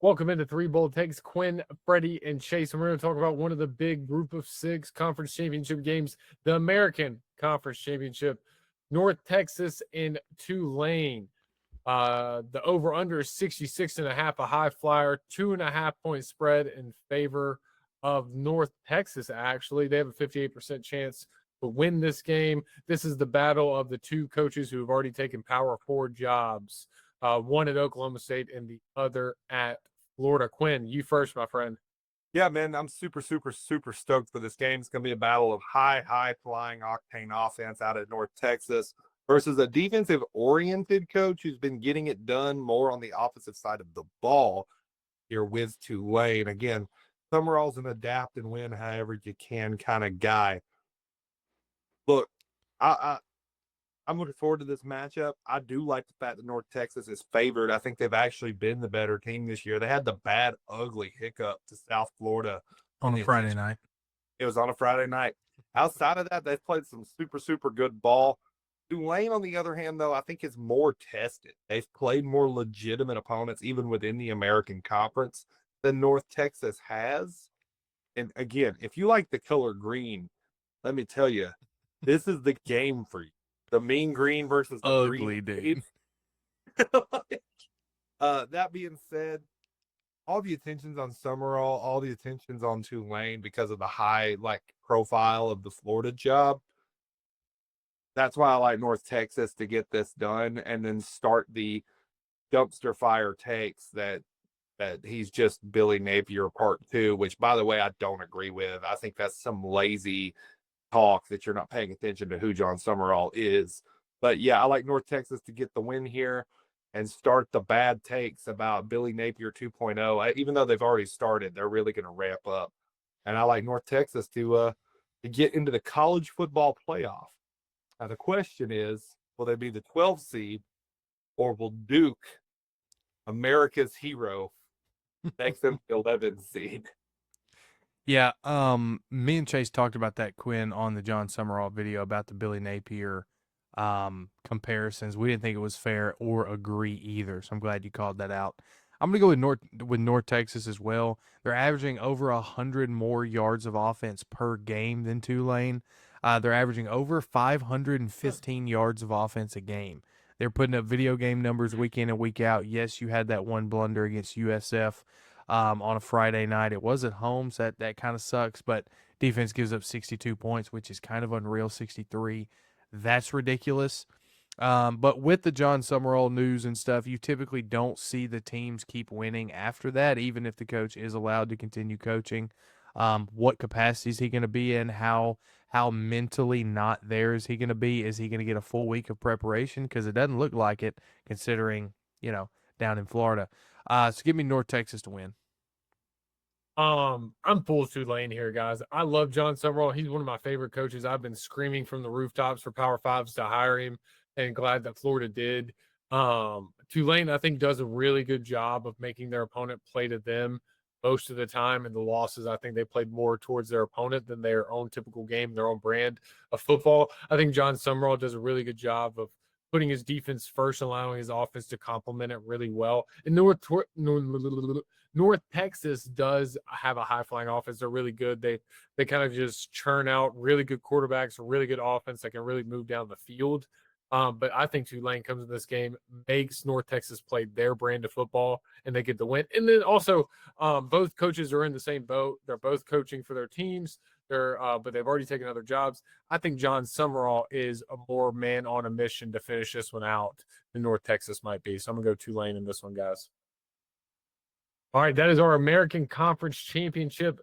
Welcome into Three Bold Takes. Quinn, Freddie, and Chase. And we're going to talk about one of the big group of six conference championship games, the American Conference Championship, North Texas and Tulane. The over-under is 66.5, a high flyer, 2.5-point spread in favor of North Texas, actually. They have a 58% chance to win this game. This is the battle of the two coaches who have already taken Power 4 jobs, one at Oklahoma State and the other at Florida. Quinn, you first, my friend. Yeah, man, I'm super stoked for this game. It's going to be a battle of high flying octane offense out of North Texas versus a defensive oriented coach who's been getting it done more on the opposite side of the ball here with Tulane. Again, Summerall's an adapt and win however you can kind of guy. Look, I'm looking forward to this matchup. I do like the fact that North Texas is favored. I think they've actually been the better team this year. They had the bad, ugly hiccup to South Florida on a Friday night. It was on a Friday night. Outside of that, they've played some super good ball. Tulane, on the other hand, though, I think is more tested. They've played more legitimate opponents, even within the American Conference, than North Texas has. And again, if you like the color green, let me tell you, this is the game for you. The mean green versus the ugly green dude. That being said, all the attention's on Summerall, all the attention's on Tulane because of the high profile of the Florida job. That's why I like North Texas to get this done and then start the dumpster fire takes that he's just Billy Napier part 2, which by the way I don't agree with. I think that's some lazy talk that you're not paying attention to who John Summerall is. But yeah, I like North Texas to get the win here and start the bad takes about Billy Napier 2.0. Even though they've already started, they're really going to ramp up. And I like North Texas to get into the college football playoff. Now the question is, will they be the 12th seed or will Duke, America's hero, make them the 11th seed? Yeah, me and Chase talked about that, Quinn, on the John Summerall video about the Billy Napier comparisons. We didn't think it was fair or agree either, so I'm glad you called that out. I'm going to go with North Texas as well. They're averaging over 100 more yards of offense per game than Tulane. They're averaging over 515 yards of offense a game. They're putting up video game numbers week in and week out. Yes, you had that one blunder against USF on a Friday night. It was at home, so that kind of sucks, but defense gives up 62 points, which is kind of unreal, 63. That's ridiculous. But with the John Summerall news and stuff, you typically don't see the teams keep winning after that, even if the coach is allowed to continue coaching. What capacity is he going to be in? How mentally not there is he going to be? Is he going to get a full week of preparation? Because it doesn't look like it, considering, down in Florida. So give me North Texas to win. I'm full Tulane here, guys. I love John Summerall. He's one of my favorite coaches. I've been screaming from the rooftops for Power Fives to hire him, and glad that Florida did. Tulane, I think, does a really good job of making their opponent play to them most of the time. And the losses, I think they played more towards their opponent than their own typical game, their own brand of football. I think John Summerall does a really good job of putting his defense first, allowing his offense to complement it really well. And North Texas does have a high-flying offense. They're really good. They kind of just churn out really good quarterbacks, a really good offense that can really move down the field. But I think Tulane comes in this game, makes North Texas play their brand of football, and they get the win. And then also, both coaches are in the same boat. They're both coaching for their teams. But they've already taken other jobs. I think John Summerall is a more man on a mission to finish this one out than North Texas might be. So I'm going to go Tulane in this one, guys. All right, that is our American Conference Championship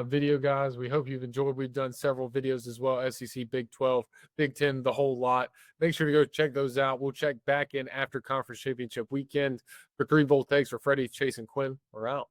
video, guys. We hope you've enjoyed. We've done several videos as well, SEC, Big 12, Big 10, the whole lot. Make sure to go check those out. We'll check back in after Conference Championship weekend. For 3 Volt Takes, for Freddie, Chase, and Quinn, we're out.